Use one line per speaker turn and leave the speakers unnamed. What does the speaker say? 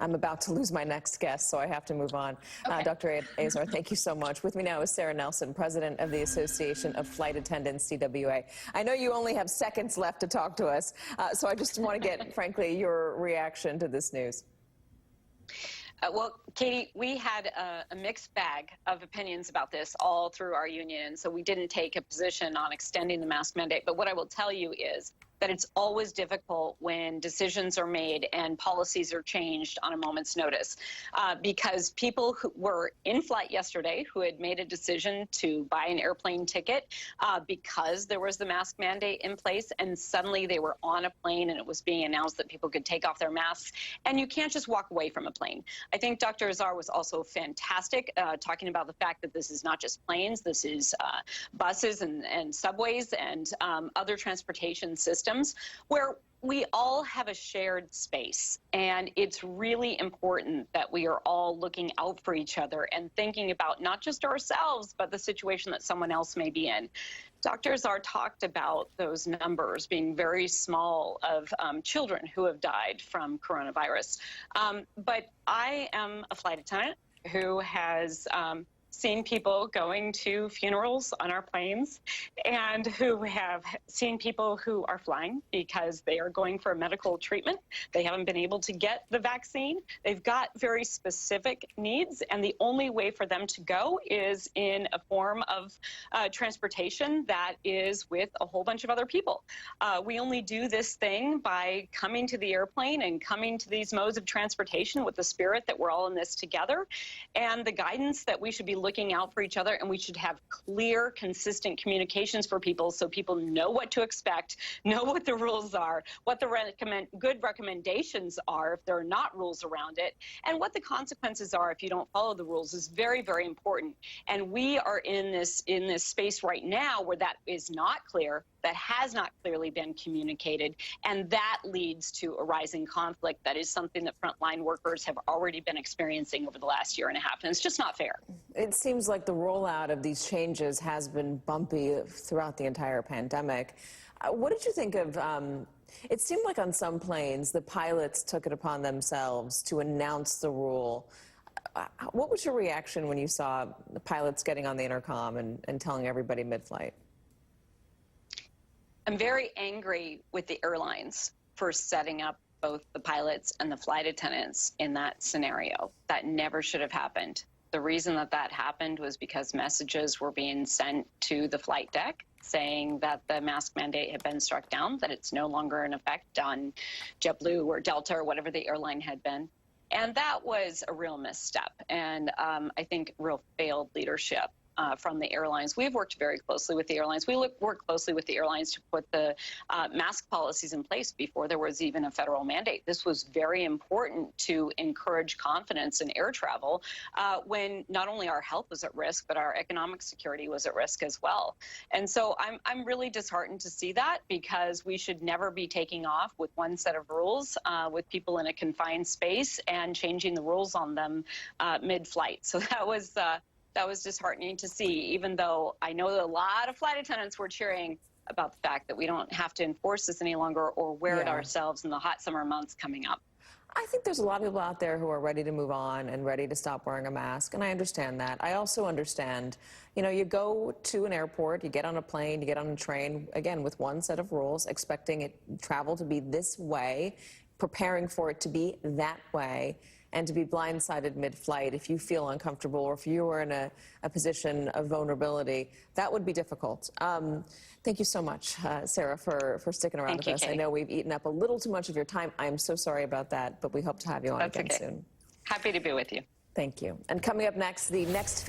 I'm about to lose my next guest, so I have to move on.
Okay.
Dr. Azar, thank you so much. With me now is Sara Nelson, President of the Association of Flight Attendants-CWA. I know you only have seconds left to talk to us, so I just want to get, frankly, your reaction to this news.
Well, Katie, we had a mixed bag of opinions about this all through our union, so we didn't take a position on extending the mask mandate. But what I will tell you is that it's always difficult when decisions are made and policies are changed on a moment's notice, because people who were in flight yesterday who had made a decision to buy an airplane ticket because there was the mask mandate in place, and suddenly they were on a plane and it was being announced that people could take off their masks, and you can't just walk away from a plane. I think Dr. Azar was also fantastic talking about the fact that this is not just planes, this is buses and subways and other transportation systems where we all have a shared space, and it's really important that we are all looking out for each other and thinking about not just ourselves, but the situation that someone else may be in. Dr. Azar talked about those numbers being very small of children who have died from coronavirus. But I am a flight attendant who has seen people going to funerals on our planes, and who have seen people who are flying because they are going for a medical treatment. They haven't been able to get the vaccine. They've got very specific needs, and the only way for them to go is in a form of transportation that is with a whole bunch of other people. We only do this thing by coming to the airplane and coming to these modes of transportation with the spirit that we're all in this together, and the guidance that we should be looking out for each other, and we should have clear, consistent communications for people so people know what to expect, know what the rules are, what the good recommendations are if there are not rules around it, and what the consequences are if you don't follow the rules is very, very important. And we are in this space right now where that is not clear, that has not clearly been communicated, and that leads to a rising conflict that is something that frontline workers have already been experiencing over the last year and a half, and it's just not fair.
It seems like the rollout of these changes has been bumpy throughout the entire pandemic. What did you think of, it seemed like on some planes the pilots took it upon themselves to announce the rule. What was your reaction when you saw the pilots getting on the intercom and telling everybody mid-flight?
I'm very angry with the airlines for setting up both the pilots and the flight attendants in that scenario. That never should have happened. The reason that that happened was because messages were being sent to the flight deck saying that the mask mandate had been struck down, that it's no longer in effect on JetBlue or Delta or whatever the airline had been. And that was a real misstep, and I think real failed leadership from the airlines. We've worked very closely with the airlines. We worked closely with the airlines to put the mask policies in place before there was even a federal mandate. This was very important to encourage confidence in air travel when not only our health was at risk, but our economic security was at risk as well. And so I'm really disheartened to see that, because we should never be taking off with one set of rules with people in a confined space and changing the rules on them mid-flight. So that was disheartening to see, even though I know that a lot of flight attendants were cheering about the fact that we don't have to enforce this any longer or wear it ourselves in the hot summer months coming up.
I think there's a lot of people out there who are ready to move on and ready to stop wearing a mask, and I understand that. I also understand, you know, you go to an airport, you get on a plane, you get on a train, again, with one set of rules, expecting travel to be this way, preparing for it to be that way, and to be blindsided mid-flight if you feel uncomfortable or if you are in a position of vulnerability, that would be difficult. Thank you so much, Sara, for sticking around with us.
Katie.
I know we've eaten up a little too much of your time. I'm so sorry about that, but we hope to have you on again soon.
Happy to be with you.
Thank you. And coming up next, the next